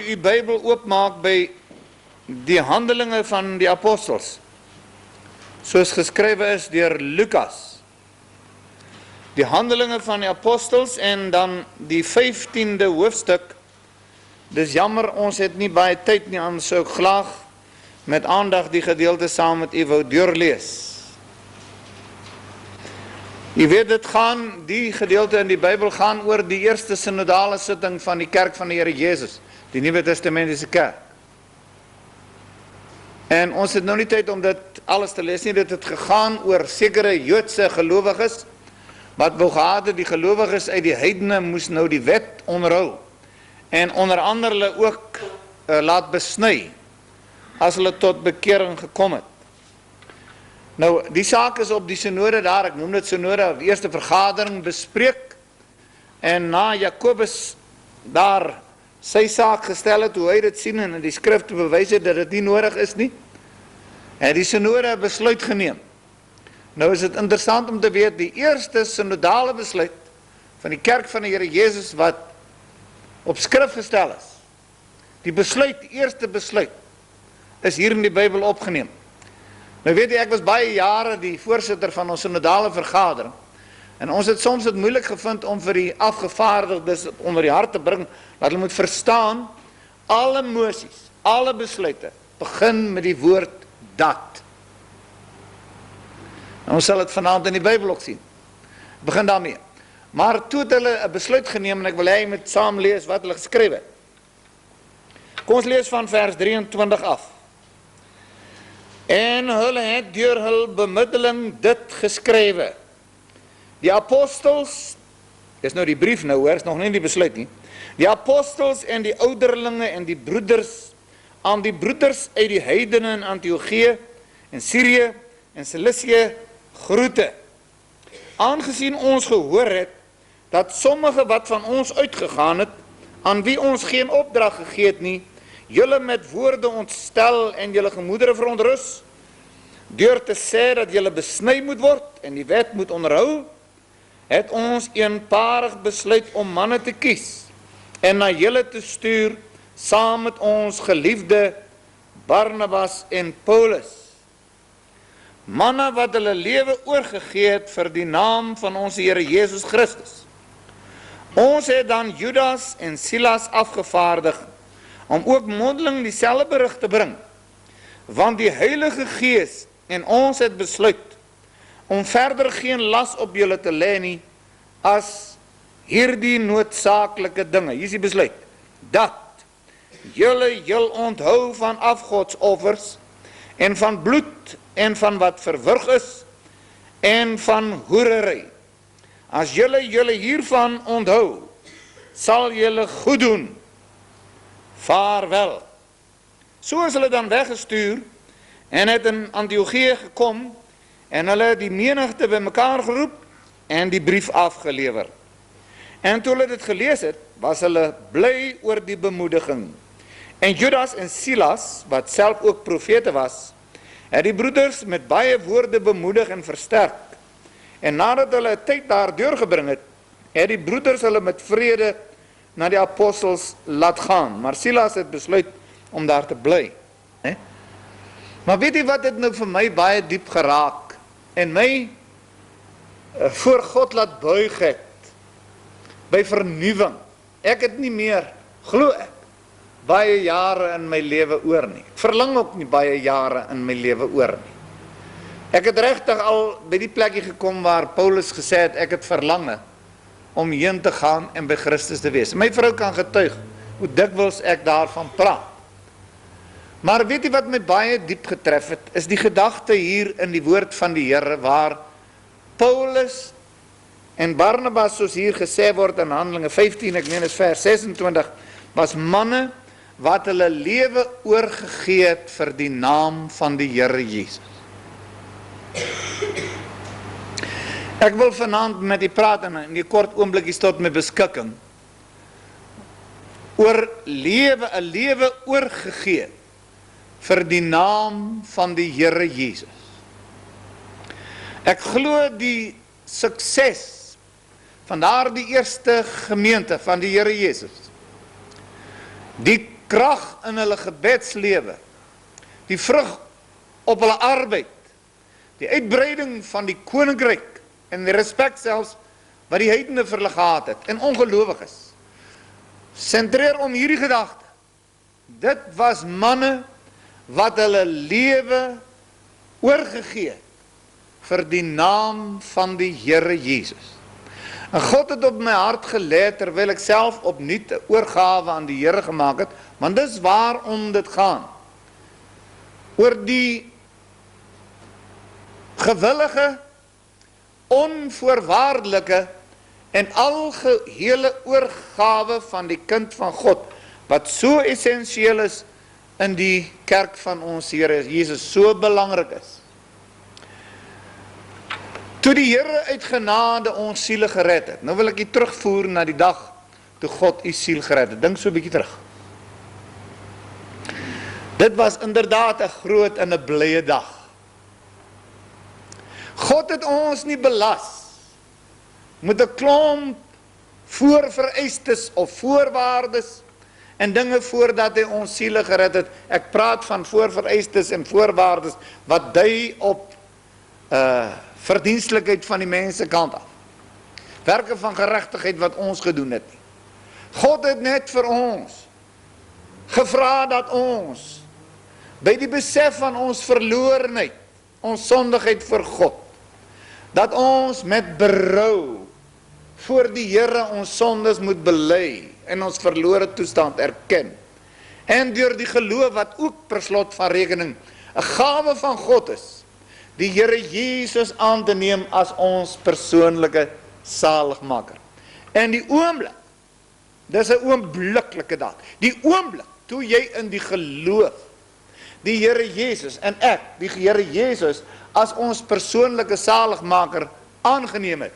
u Bybel oopmaak by die Handelinge van die Apostels, soos geskrywe is deur Lukas. Die Handelinge van die Apostels en dan die 15de hoofstuk. Dis jammer, ons het nie baie tyd nie, anders sou ek graag met aandag die gedeelte saam met u wou deurlees. Jy weet, die gedeelte in die Bybel gaan oor die eerste synodale sitting van die kerk van die Here Jesus, die Nuwe Testamentiese kerk. En ons het nou nie tyd om dit alles te lees nie, dit het gegaan oor sekere Joodse gelowiges, wat wou gehad het, die gelowiges uit die heidene moes nou die wet onderhou, en onder andere hulle ook laat besny, as hulle tot bekering gekom het. Nou, die saak is op die synode daar, ek noem dit synode, die eerste vergadering bespreek, en na Jakobus daar sy saak gestel het, hoe hy dit sien, en in die skrif te bewys het, dat dit nie nodig is nie, en die synode besluit geneem. Nou is het interessant om te weet, die eerste synodale besluit, van die kerk van die Here Jesus, wat op skrif gestel is, die besluit, die eerste besluit, is hier in die Bybel opgeneem. Nou weet jy, ek was baie jare die voorsitter van ons synodale vergadering, en ons het soms het moeilik gevind om vir die afgevaardigdes onder die hart te bring, dat hulle moet verstaan, alle mosies, alle besluite, begin met die woord dat. En ons sal het vanaand in die Bybel ook sien. Begin daarmee. Maar toe het hulle 'n besluit geneem, en ek wil hy met saam lees wat hulle geskryf het. Kom ons lees van vers 23 af. En hulle het deur hul bemiddeling dit geskrywe. Die apostels, is nou die brief nou hoor, is nog nie die besluit nie. Die apostels en die ouderlinge en die broeders, aan die broeders uit die heidene in Antiochië en Syrië en Cilicië groete. Aangesien ons gehoor het, dat sommige wat van ons uitgegaan het, aan wie ons geen opdrag gegee het nie, julle met woorde ontstel en julle gemoedere verontrus, deur te sê dat julle besny moet word en die wet moet onderhou, het ons eenparig besluit om manne te kies en na julle te stuur, saam met ons geliefde Barnabas en Paulus. Manne wat hulle lewe oorgegee het vir die naam van ons Here Jesus Christus. Ons het dan Judas en Silas afgevaardig, om ook mondeling dieselfde berig te bring, want die Heilige Gees en ons het besluit, om verder geen las op julle te lê nie, as hierdie noodsaaklike dinge, hier is die besluit, dat julle jul onthou van afgodsoffers, en van bloed, en van wat verwrig is, en van hoerery. As julle hiervan onthou, sal julle goed doen. Vaarwel. So is hulle dan weggestuur, en het in Antiochië gekom, en hulle die menigte by mekaar geroep, en die brief afgelewer. En toe hulle dit gelees het, was hulle bly oor die bemoediging. En Judas en Silas, wat self ook profete was, het die broeders met baie woorde bemoedig en versterk. En nadat hulle 'n tyd daar deurgebring het, het die broeders hulle met vrede na die apostels laat gaan. Maar Silas het besluit om daar te bly. Maar weet jy wat dit nou vir my baie diep geraak, en my voor God laat buig het, by vernuwing. Ek het nie meer, glo ek, baie jare in my lewe oor nie. Ek verlang ook nie baie jare in my lewe oor nie. Ek het regtig al by die plekkie gekom waar Paulus gesê het, ek het verlange om heen te gaan en by Christus te wees. My vrou kan getuig hoe dikwels ek daarvan praat. Maar weet jy wat my baie diep getref het, is die gedagte hier in die woord van die Here, waar Paulus en Barnabas, soos hier gesê word in Handelinge 15, ek meen is vers 26, was manne wat hulle lewe oorgegee het vir die naam van die Here Jesus. Ek wil vanaand met u praat, en in die kort oomblikkies tot my beskikking, oor een lewe oorgegee vir die naam van die Here Jesus. Ek glo die sukses van daardie eerste gemeente van die Here Jesus, die krag in hulle gebedslewe, die vrug op hulle arbeid, die uitbreiding van die koninkryk en die respek selfs wat die heidene vir hulle gehad het en ongelowiges, sentreer om hierdie gedagte. Dit was manne wat hulle lewe oorgegee het vir die naam van die Here Jesus. En God het op my hart gelê terwyl ek self opnuut 'n oorgawe aan die Here gemaak het, want dis waarom dit gaan. Oor die gewillige, onvoorwaardelike en algehele oorgawe van die kind van God, wat so essensieel is in die kerk van ons Here Jesus, so belangrik is. Toe die Here uit genade ons siele gered het, nou wil ek u terugvoer na die dag toe God u siel gered het. Dink so 'n bietjie terug. Dit was inderdaad 'n groot en 'n blye dag. God het ons nie belas met 'n klomp voorvereistes of voorwaardes en dinge voordat hy ons siele gered het. Ek praat van voorvereistes en voorwaardes wat dui op verdienstelikheid van die mense kant af. Werke van geregtigheid wat ons gedoen het. God het net vir ons gevra dat ons by die besef van ons verlorenheid, ons sondigheid vir God, dat ons met berou voor die Here ons sondes moet bely en ons verlore toestand erken. En deur die geloof wat ook per slot van rekening 'n gawe van God is, die Here Jesus aan te neem as ons persoonlike saligmaker. En die oomblik, dis 'n oombliklike daad, die oomblik toe jy in die geloof die Here Jesus en ek, die Here Jesus, as ons persoonlike saligmaker aangeneem het,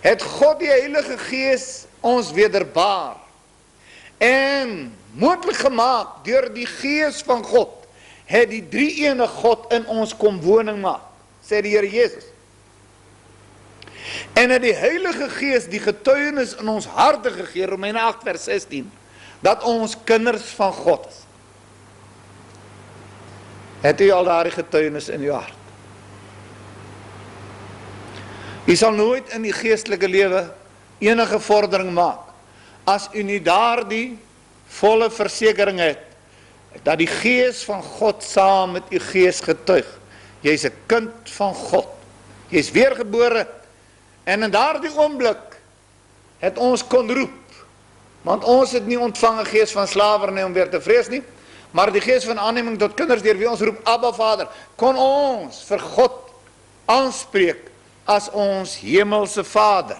het God die Heilige Gees ons wederbaar en moontlik gemaak deur die Gees van God, het die drie-enige God in ons kom woning maak, sê die Here Jesus. En het die Heilige Gees die getuienis in ons harte gegee, Romeine 8 vers 16, dat ons kinders van God is. Het u al daardie getuienis in uw hart? U sal nooit in die geestelike lewe enige vordering maak, as u nie daardie volle versekering het, dat die Gees van God saam met u gees getuig. Jy is 'n kind van God. Jy is weergebore. En in daardie oomblik het ons kon roep. Want ons het nie ontvang 'n gees van slawerny om weer te vrees nie, maar die gees van aanneming tot kinders deur wie ons roep Abba Vader. Kon ons vir God aanspreek as ons hemelse Vader.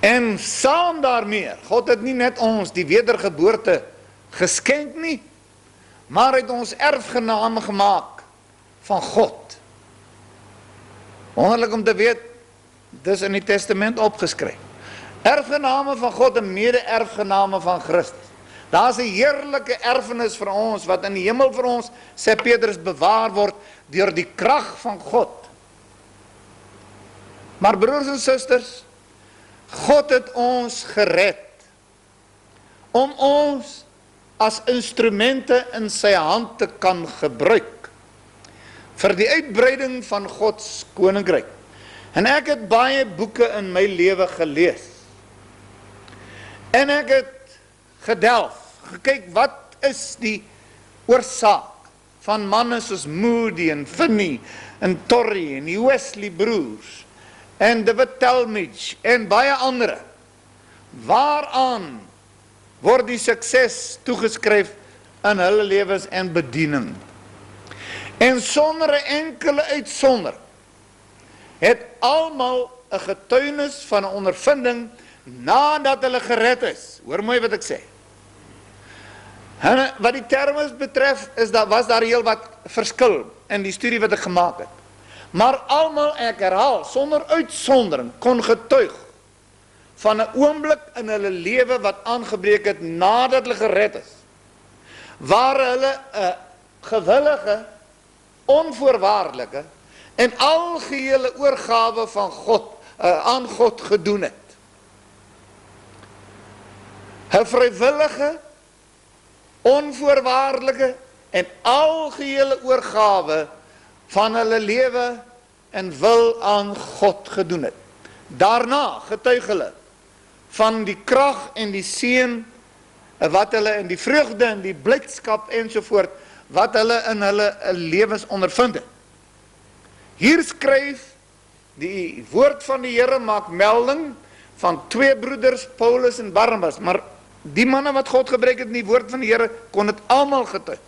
En saam daarmee, God het nie net ons die wedergeboorte geskenk nie, maar het ons erfgename gemaak van God. Wonderlik om te weet, dis in die Testament opgeskryf. Erfgename van God en mede-erfgename van Christus. Daar is 'n heerlike erfenis vir ons, wat in die hemel vir ons, sê Petrus, bewaar word deur die krag van God. Maar broers en susters, God het ons gered, om ons as instrumente in sy hand te kan gebruik, vir die uitbreiding van Gods koninkryk. En ek het baie boeke in my lewe gelees, en ek het gedelf, gekyk wat is die oorsaak van manne soos Moody en Finney en Torrey en die Wesley broers en David Talmage en baie ander. Waaraan word die sukses toegeskryf in hulle lewens en bediening? En sonder 'n enkele uitsonder het almal 'n getuienis van 'n ondervinding nadat hulle gered is. Hoor mooi wat ek sê. En wat die terme betref, was daar heel wat verskil in die studie wat ek gemaak het. Maar almal, ek herhaal, sonder uitsondering, kon getuig van 'n oomblik in hulle lewe wat aangebreek het nadat hulle gered is, waar hulle 'n gewillige, onvoorwaardelike en algehele oorgawe van God aan God gedoen het. 'n vrywillige, onvoorwaardelike en algehele oorgawe van hulle lewe en wil aan God gedoen het. Daarna getuig hulle van die krag en die seën wat hulle in die vreugde en die blydskap ensovoort wat hulle in hulle lewens ondervind het. Hier skryf die woord van die Here maak melding van 2 broeders, Paulus en Barnabas, maar die manne wat God gebruik het in die woord van die Here kon het almal getuig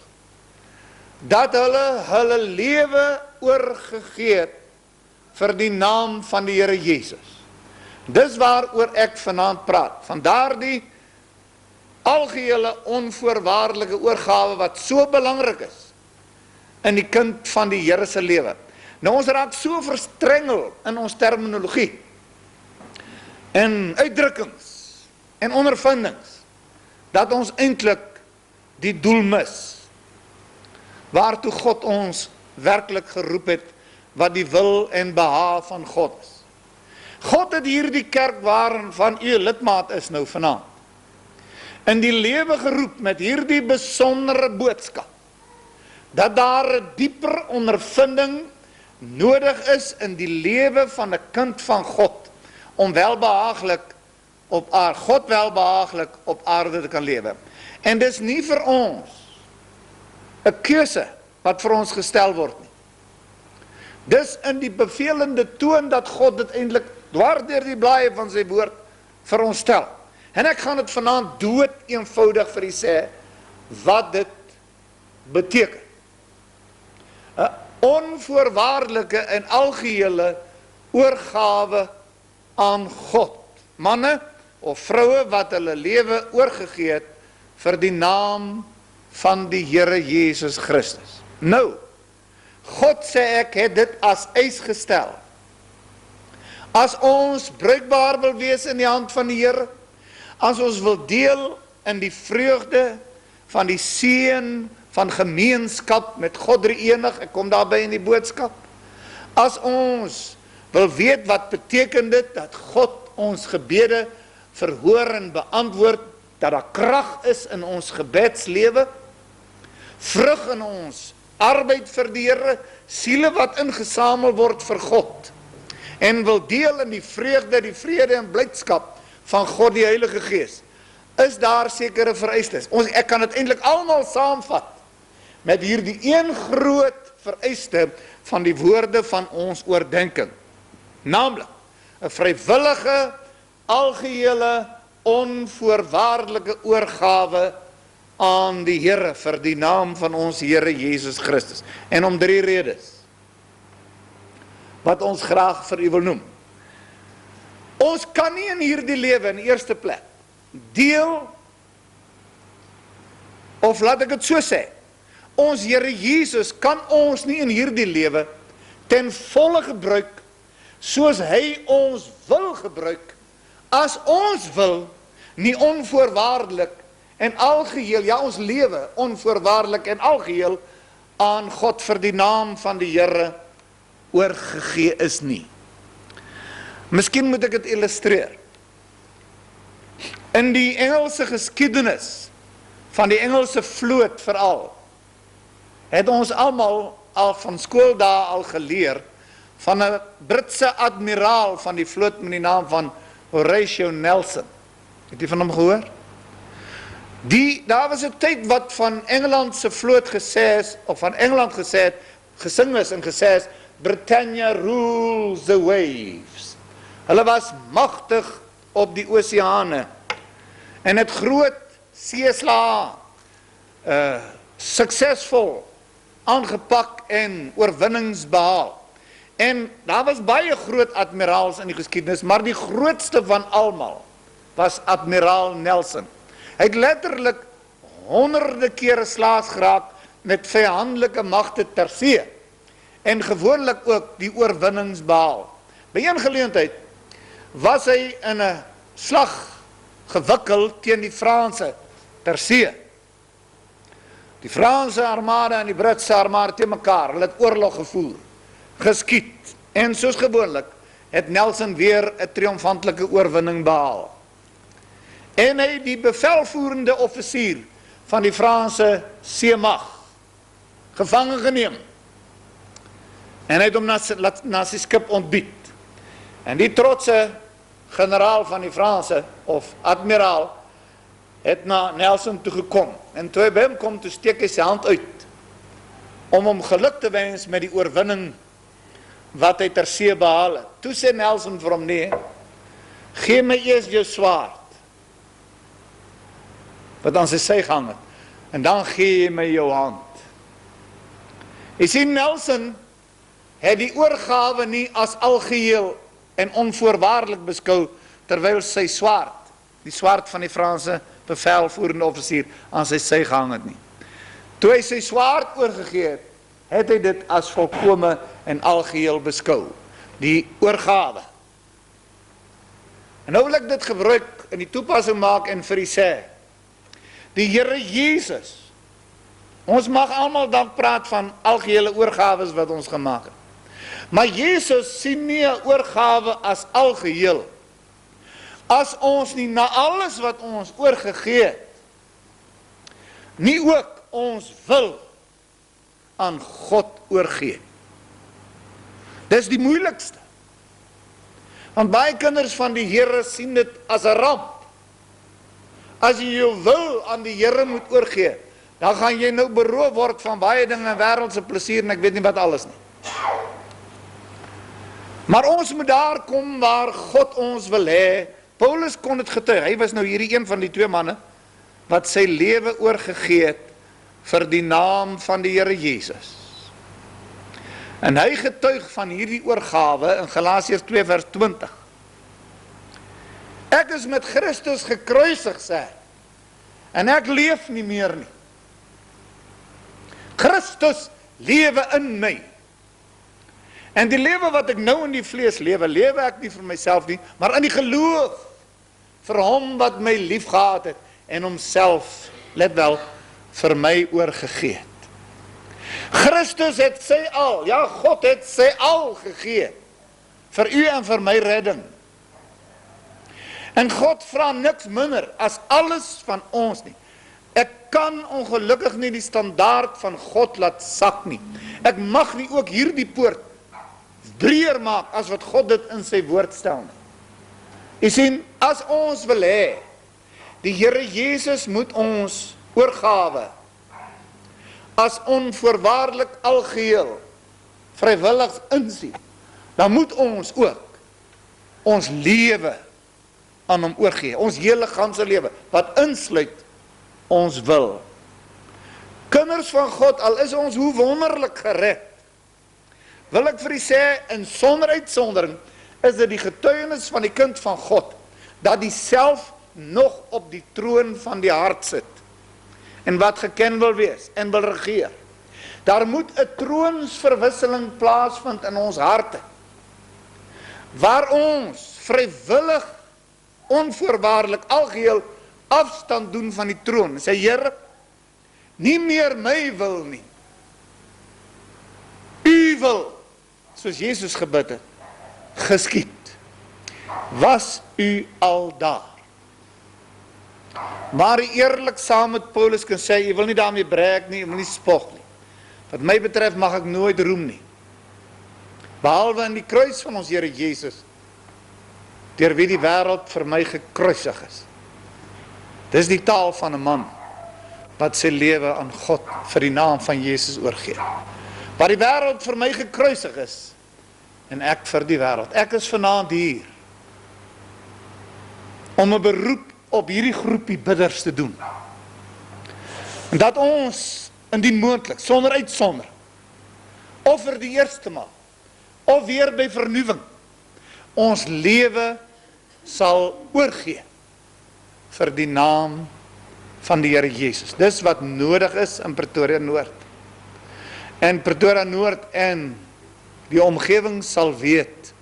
dat hulle hulle lewe oorgegee het vir die naam van die Here Jesus. Dis waaroor ek vanaand praat, van daardie algehele onvoorwaardelike oorgawe wat so belangrik is in die kind van die Here se lewe. Nou ons raak so verstrengel in ons terminologie en uitdrukkings en ondervindings dat ons eintlik die doel mis waartoe God ons werklik geroep het, wat die wil en behaag van God is. God het hierdie kerk waarvan u lidmaat is nou vanaand in die lewe geroep met hierdie besondere boodskap, dat daar 'n dieper ondervinding nodig is in die lewe van 'n kind van God, om God welbehaaglik op aarde te kan lewe. En dis nie vir ons 'n keuse wat vir ons gestel word nie. Dis in die bevelende toon dat God dit eintlik dwars deur die blaaie van sy woord vir ons stel. En ek gaan dit vanaand dood eenvoudig vir u sê wat dit beteken. 'n Onvoorwaardelike en algehele oorgawe aan God. Manne of vroue wat hulle lewe oorgegee het vir die naam van die Here Jesus Christus. Nou, God sê ek het dit as eis gestel. As ons bruikbaar wil wees in die hand van die Here, as ons wil deel in die vreugde van die seën van gemeenskap met God drie-enig, ek kom daarby in die boodskap, as ons wil weet wat beteken dit, dat God ons gebede verhoor en beantwoord, dat daar krag is in ons gebedslewe, vrug in ons arbeid vir die Here, siele wat ingesamel word vir God, en wil deel in die vreugde, die vrede en blydskap van God die Heilige Gees, is daar sekere vereistes. Ek kan dit eintlik almal saamvat met hierdie een groot vereiste van die woorde van ons oordeenking, naamlik 'n vrywillige, algehele, onvoorwaardelike oorgawe aan die Here vir die naam van ons Here Jesus Christus. En om 3 redes wat ons graag vir u wil noem. Ons kan nie in hierdie lewe in eerste plek deel, of laat ek dit so sê, ons Here Jesus kan ons nie in hierdie lewe ten volle gebruik soos hy ons wil gebruik, as ons wil nie onvoorwaardelik en algeheel, ja ons lewe onvoorwaardelik en algeheel aan God vir die naam van die Here oorgegee is nie. Miskien moet ek dit illustreer. In die Engelse geskiedenis van die Engelse vloot veral, het ons almal al van skooldae al geleer van 'n Britse admiraal van die vloot met die naam van Horatio Nelson. Het u van hom gehoor? Daar was 'n tyd wat van Engeland se vloot gesê is, of van Engeland gesê het, gesing is en gesê is, Britannia rules the waves. Hulle was magtig op die oseane en het groot seeslae suksesvol aangepak en oorwinnings behaal. En daar was baie groot admiraals in die geskiedenis, maar die grootste van almal was admiraal Nelson. Hy het letterlik honderde kere slaas geraak met vyandelike magte ter see en gewoonlik ook die oorwinnings behaal. By een geleentheid was hy in 'n slag gewikkeld teen die Franse ter see. Die Franse armade en die Britse armade teen mekaar, hulle het oorlog gevoer, geskiet, en soos gewoonlik het Nelson weer 'n triomfantelike oorwinning behaal. en hy die bevelvoerende offisier van die Franse seemag gevangen geneem. En hy het hom na sy skip ontbied. En die trotse generaal van die Franse, of admiraal, het na Nelson toe gekom. En toe hy by hom kom, toe steek hy sy hand uit, om hom geluk te wens met die oorwinning wat hy ter see behaal het. Toe sê Nelson vir hom, nee, gee my eers jou swaard, wat aan sy gehang het, en dan gee jy my jou hand. Jy sien, Nelson het die oorgawe nie as algeheel en onvoorwaardelik beskou, terwyl sy swaard, die swaard van die Franse bevelvoerende offisier, aan sy gehang het nie. Toe hy sy swaard oorgegee het hy dit as volkome en algeheel beskou, die oorgawe. En nou wil ek dit gebruik in die toepassing maak en vir u sê, die Here Jesus, ons mag almal dan praat van algehele oorgawes wat ons gemaak het, maar Jesus sien nie 'n oorgawe as algeheel, as ons nie na alles wat ons oorgegee het, nie ook ons wil aan God oorgee. Dis die moeilikste. Want baie kinders van die Here sien dit as 'n ramp. As jy jou wil aan die Here moet oorgee, dan gaan jy nou beroof word van baie dinge, wêreldse plesier en ek weet nie wat alles nie. Maar ons moet daar kom waar God ons wil hê. Paulus kon dit getuig. Hy was nou hierdie een van die twee manne wat sy lewe oorgegee het vir die naam van die Here Jesus. En hy getuig van hierdie oorgawe in Galasiërs 2 vers 20. Ek is met Christus gekruisig, sê hy, en ek leef nie meer nie. Christus lewe in my. En die lewe wat ek nou in die vlees lewe, lewe ek nie vir myself nie, maar in die geloof vir hom wat my lief gehad het en homself, let wel, vir my oorgegee het. Christus het sy al, ja, God het sy al gegee vir u en vir my redding. En God vra niks minder as alles van ons nie. Ek kan ongelukkig nie die standaard van God laat sak nie. Ek mag nie ook hierdie poort breër maak as wat God dit in sy woord stel nie. Jy sien, as ons wil hê, die Here Jesus moet ons oorgawe as onvoorwaardelik algeheel vrywillig insien, dan moet ons ook ons lewe aan hom oorgee, ons hele ganse lewe, wat insluit ons wil. Kinders van God, al is ons hoe wonderlik gered, wil ek vir u sê, in sonder uitsondering, is dit die getuienis van die kind van God, dat die self nog op die troon van die hart sit, en wat geken wil wees, en wil regeer. Daar moet 'n troonsverwisseling plaasvind in ons harte, waar ons vrywillig, onvoorwaardelik, algeheel afstand doen van die troon. Sê, Here, nie meer my wil nie, u wil, soos Jesus gebid het, geskied. Was u al daar? Maar eerlik saam met Paulus kan sê, jy wil nie daarmee breek nie, jy wil nie spog nie. Wat my betref mag ek nooit roem nie. Behalwe in die kruis van ons Here Jesus, deur wie die wêreld vir my gekruisig is. Dis die taal van 'n man wat sy lewe aan God vir die naam van Jesus oorgee. Waar die wêreld vir my gekruisig is, en ek vir die wêreld. Ek is vanaand hier om 'n beroep op hierdie groepie bidders te doen. En dat ons indien moontlik, sonder uitsonder, of vir die eerste maal, of weer by vernuwing, ons lewe sal oorgee vir die naam van die Here Jesus. Dis wat nodig is in Pretoria Noord. En Pretoria Noord en die omgewing sal weet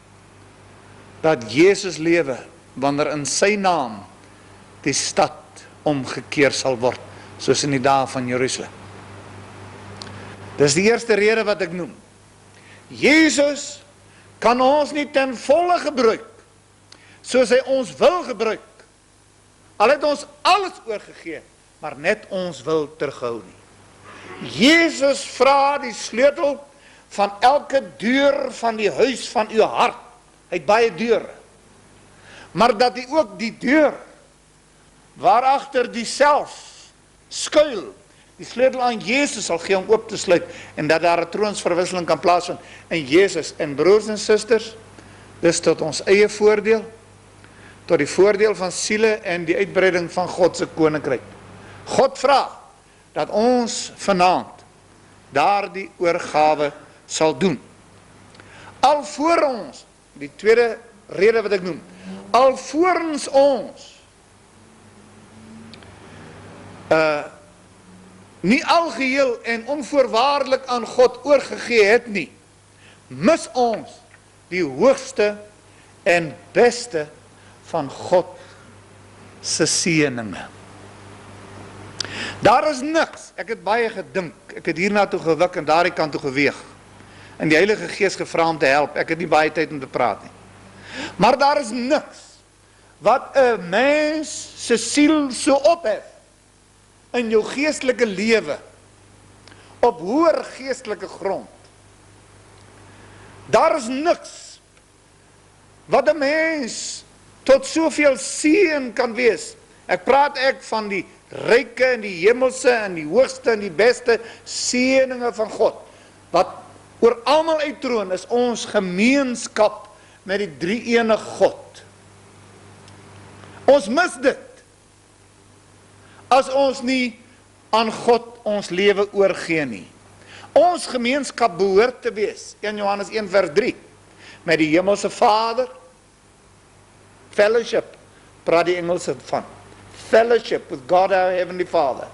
dat Jesus lewe wanneer in sy naam die stad omgekeer sal word, soos in die dae van Jerusalem. Dis die eerste rede wat ek noem. Jesus kan ons nie ten volle gebruik, soos hy ons wil gebruik, Al het ons alles oorgegee, maar net ons wil terughou nie. Jesus vra die sleutel van elke deur van die huis van uw hart. Hy het baie deure. Maar dat hy ook die deur, waarachter die self skuil, die sleutel aan Jezus sal gee om oop te sluit, en dat daar 'n troonsverwisseling kan plaasvind in Jezus. En broers en susters, dis tot ons eie voordeel, tot die voordeel van siele en die uitbreiding van God se koninkryk. God vra dat ons vanaand daardie oorgawe sal doen. Alvorens, die tweede rede wat ek noem, alvorens ons nie algeheel en onvoorwaardelik aan God oorgegee het nie, mis ons die hoogste en beste van God se seëninge. Daar is niks, ek het baie gedink, ek het hiernatoe gewik en daardie kant toe geweeg, en die Heilige Gees gevra om te help, ek het nie baie tyd om te praat nie. Maar daar is niks, wat 'n mens se siel so ophef, in jou geestelike lewe, op hoër geestelike grond. Daar is niks, wat 'n mens tot soveel seën kan wees. Ek praat van die ryke en die hemelse en die hoogste en die beste seëninge van God, wat oor almal uittroon is ons gemeenskap met die drie-enige God. Ons mis dit, as ons nie aan God ons lewe oorgee nie. Ons gemeenskap behoort te wees, 1 Johannes 1 vers 3, met die hemelse Vader, fellowship, praat die Engelse van, fellowship with God our Heavenly Father.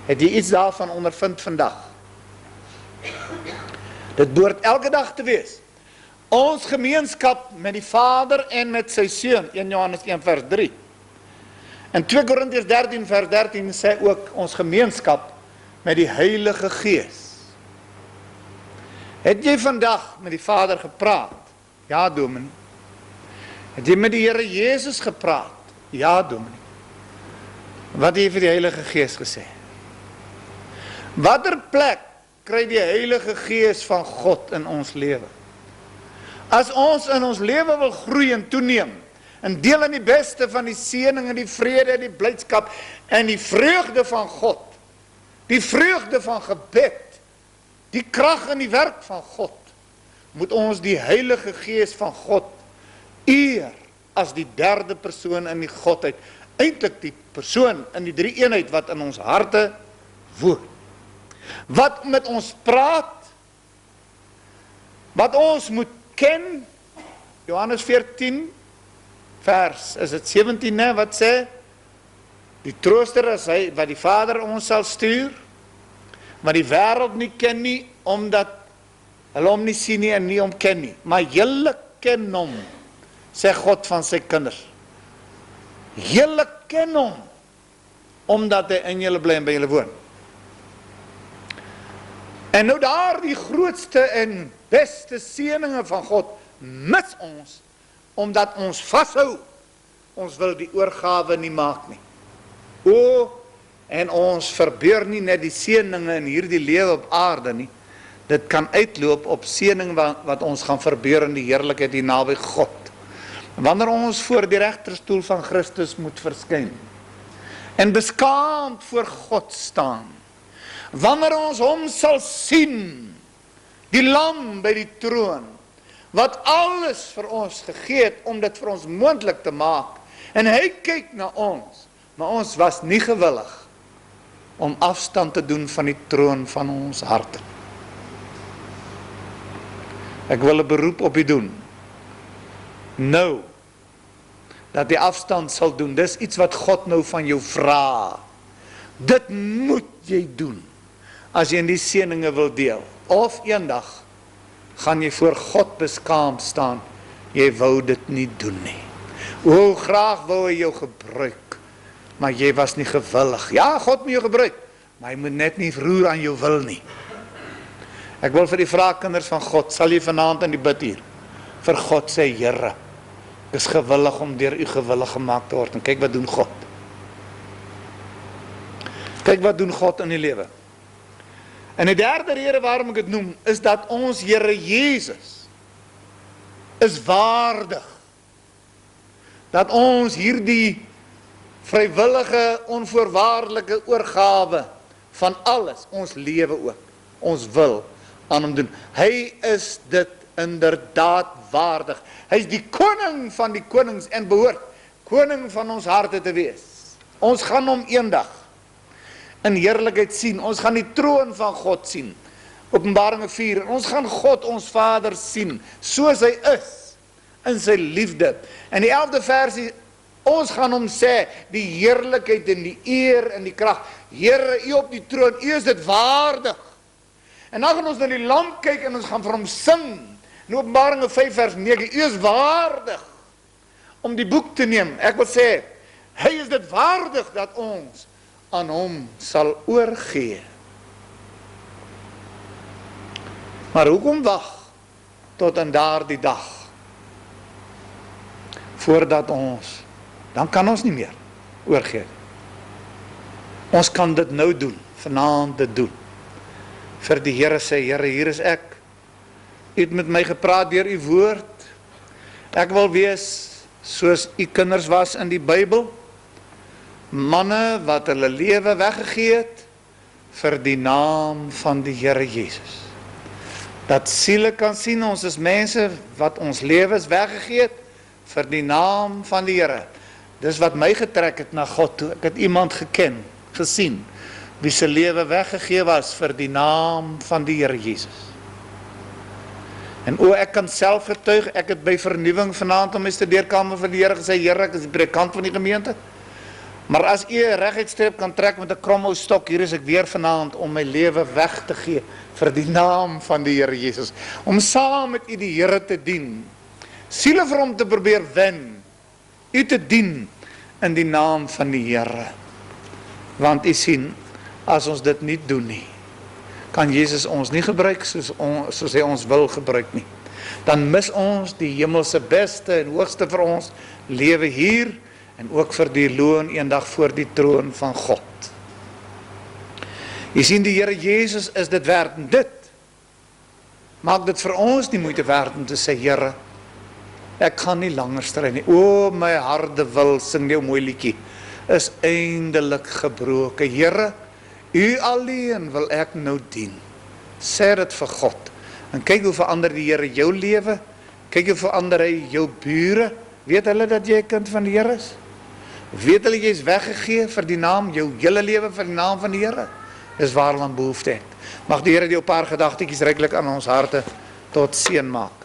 Het jy iets daarvan ondervind vandag? Dit behoort elke dag te wees. Ons gemeenskap met die Vader en met sy Seun, 1 Johannes 1 vers 3. En 2 Korintiërs 13 vers 13 sê ook ons gemeenskap met die Heilige Gees. Het jy vandag met die Vader gepraat? Ja, dominee. Het jy met die Here Jesus gepraat? Ja, dominee. Wat het jy vir die Heilige Gees gesê? Watter plek kry die Heilige Gees van God in ons lewe? As ons in ons lewe wil groei en toeneem, en deel in die beste van die seëning en die vrede, die blydskap en die vreugde van God, die vreugde van gebed, die krag in die werk van God, moet ons die Heilige Gees van God eer as die derde persoon in die Godheid, eintlik die persoon in die drie eenheid wat in ons harte woon, wat met ons praat, wat ons moet ken. Johannes 14 vers, is het 17, wat sê? Die trooster is hy, wat die Vader ons sal stuur, wat die wêreld nie ken nie, omdat hulle hom nie sien nie en nie hom ken nie, maar julle ken hom, sê God van sy kinders. Julle ken hom, omdat hy in julle bly en by julle woon. En nou daar die grootste en beste seëninge van God, mis ons, omdat ons vashou, ons wil die oorgawe nie maak nie. En ons verbeur nie net die seëninge in hierdie lewe op aarde nie, dit kan uitloop op seëning wat ons gaan verbeur in die heerlikheid hier naby God. Wanneer ons voor die regterstoel van Christus moet verskyn, en beskaamd voor God staan, wanneer ons hom sal sien, die lam by die troon, wat alles vir ons gegee het, om dit vir ons moontlik te maak, en hy kyk na ons, maar ons was nie gewillig, om afstand te doen van die troon van ons harte. Ek wil 'n beroep op u doen, nou, dat die afstand sal doen, dis iets wat God nou van jou vra, dit moet jy doen, as jy in die seëninge wil deel, of eendag, gaan jy voor God beskaamd staan, jy wou dit nie doen nie. O, graag wou hy jou gebruik, maar jy was nie gewillig. Ja, God moet jou gebruik, maar hy moet net nie roer aan jou wil nie. Ek wil vir die vraagkinders van God, sal jy vanaand in die bid hier, vir God sê, Here, is gewillig om deur u gewillig gemaak te word. En kyk wat doen God. Kyk wat doen God in die lewe. En die derde rede waarom ek dit noem, is dat ons Here Jesus is waardig. Dat ons hierdie vrywillige, onvoorwaardelike oorgawe van alles, ons lewe ook, ons wil aan hom doen. Hy is dit inderdaad waardig. Hy is die koning van die konings en behoort koning van ons harte te wees. Ons gaan hom eendag in heerlikheid sien. Ons gaan die troon van God sien. Openbaring 4. En ons gaan God, ons Vader, sien, soos hy is, in sy liefde. En die 11de versie, ons gaan hom sê, die heerlikheid en die eer en die krag. Here, u op die troon, u is dit waardig. En dan gaan ons na die lam kyk en ons gaan vir hom sing. In Openbaring 5 vers 9, u is waardig om die boek te neem. Ek wil sê, hy is dit waardig dat ons aan hom sal oorgee. Maar hoekom wag tot in daardie dag? Voordat ons, dan kan ons nie meer oorgee. Ons kan dit nou doen, vanaand dit doen. Vir die Here sê, Here, hier is ek. U het met my gepraat deur u woord. Ek wil wees soos u kinders was in die Bybel. Manne wat hulle lewe weggegee het vir die naam van die Here Jesus. Dat siele kan sien, ons is mense wat ons lewens weggegee het vir die naam van die Here. Dis wat my getrek het na God toe. Ek het iemand geken, gesien, wie se lewe weggegee was vir die naam van die Here Jesus. En ek kan self getuig, ek het by vernuwing vanaand om my studeerkamer vir die Here gesê, Here, ek is die predikant van die gemeente. Maar as u 'n reguitstreep kan trek met 'n kromme stok, hier is ek weer vanaand om my lewe weg te gee vir die naam van die Here Jesus. Om saam met u die Here te dien. Siele vir hom te probeer wen. U te dien in die naam van die Here. Want u sien, as ons dit nie doen nie, kan Jesus ons nie gebruik soos hy ons wil gebruik nie. Dan mis ons die hemelse beste en hoogste vir ons lewe hier, en ook vir die loon eendag voor die troon van God. Jy sien, die Here Jesus is dit werd, en dit maak dit vir ons die moeite werd om te sê, Here, ek kan nie langer stry nie. O, my harde wil, sing jou mooi liedjie, is eindelik gebroken. Here, u alleen wil ek nou dien. Sê dit vir God. En kyk hoe verander die Here jou lewe. Kyk hoe verander hy jou bure. Weet hulle dat jy 'n kind van die Here is? Weet hulle jy is weggegee vir die naam, jou hele lewe vir die naam van die Here? Dis waaraan behoefte het. Mag die Here jou 'n paar gedagtetjies ryklik aan ons harte tot seën maak.